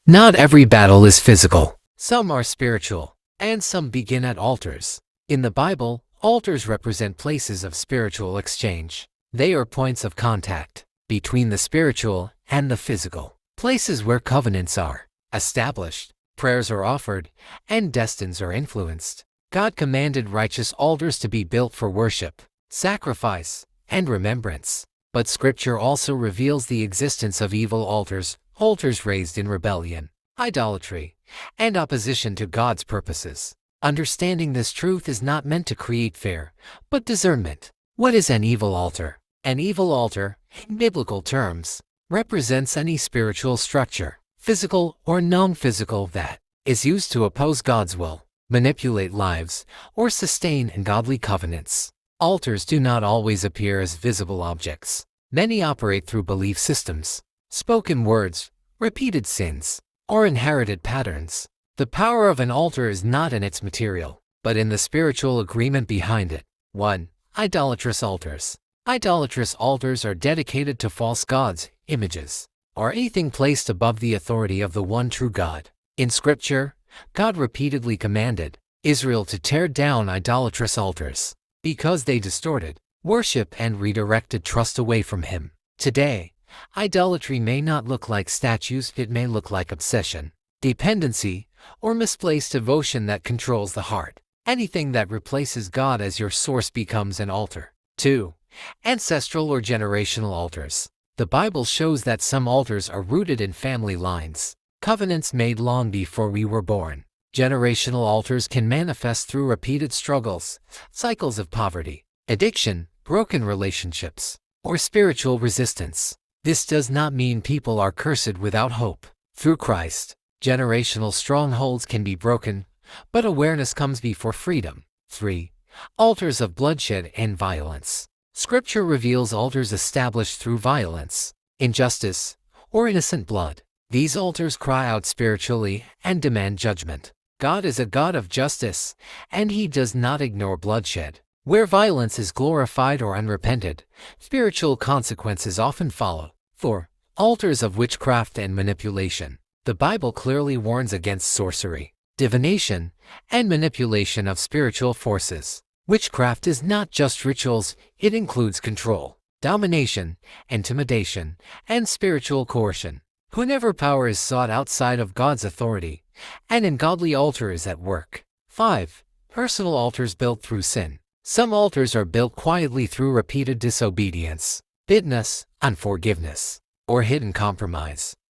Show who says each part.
Speaker 1: Not every battle is physical. Some are spiritual, and some begin at altars. In the Bible, altars represent places of spiritual exchange. They are points of contact between the spiritual and the physical, places where covenants are established, prayers are offered, and destinies are influenced. God commanded righteous altars to be built for worship, sacrifice, and remembrance. But Scripture also reveals the existence of evil altars, altars raised in rebellion, idolatry, and opposition to God's purposes. Understanding this truth is not meant to create fear, but discernment. What is an evil altar? An evil altar, in biblical terms, represents any spiritual structure, physical or non-physical, that is used to oppose God's will, manipulate lives, or sustain ungodly covenants. Altars do not always appear as visible objects. Many operate through belief systems, spoken words, repeated sins, or inherited patterns. The power of an altar is not in its material, but in the spiritual agreement behind it. 1. Idolatrous altars. Idolatrous altars are dedicated to false gods, images, or anything placed above the authority of the one true God. In Scripture, God repeatedly commanded Israel to tear down idolatrous altars because they distorted worship and redirected trust away from Him. Today, idolatry may not look like statues, it may look like obsession, dependency, or misplaced devotion that controls the heart. Anything that replaces God as your source becomes an altar. 2. Ancestral or generational altars. The Bible shows that some altars are rooted in family lines, covenants made long before we were born. Generational altars can manifest through repeated struggles, cycles of poverty, addiction, broken relationships, or spiritual resistance. This does not mean people are cursed without hope. Through Christ, generational strongholds can be broken, but awareness comes before freedom. 3. Altars of bloodshed and violence. Scripture reveals altars established through violence, injustice, or innocent blood. These altars cry out spiritually and demand judgment. God is a God of justice, and He does not ignore bloodshed. Where violence is glorified or unrepented, spiritual consequences often follow. 4. Altars of witchcraft and manipulation. The Bible clearly warns against sorcery, divination, and manipulation of spiritual forces. Witchcraft is not just rituals, it includes control, domination, intimidation, and spiritual coercion. Whenever power is sought outside of God's authority, an ungodly altar is at work. 5. Personal altars built through sin. Some altars are built quietly through repeated disobedience, bitterness, unforgiveness, or hidden compromise.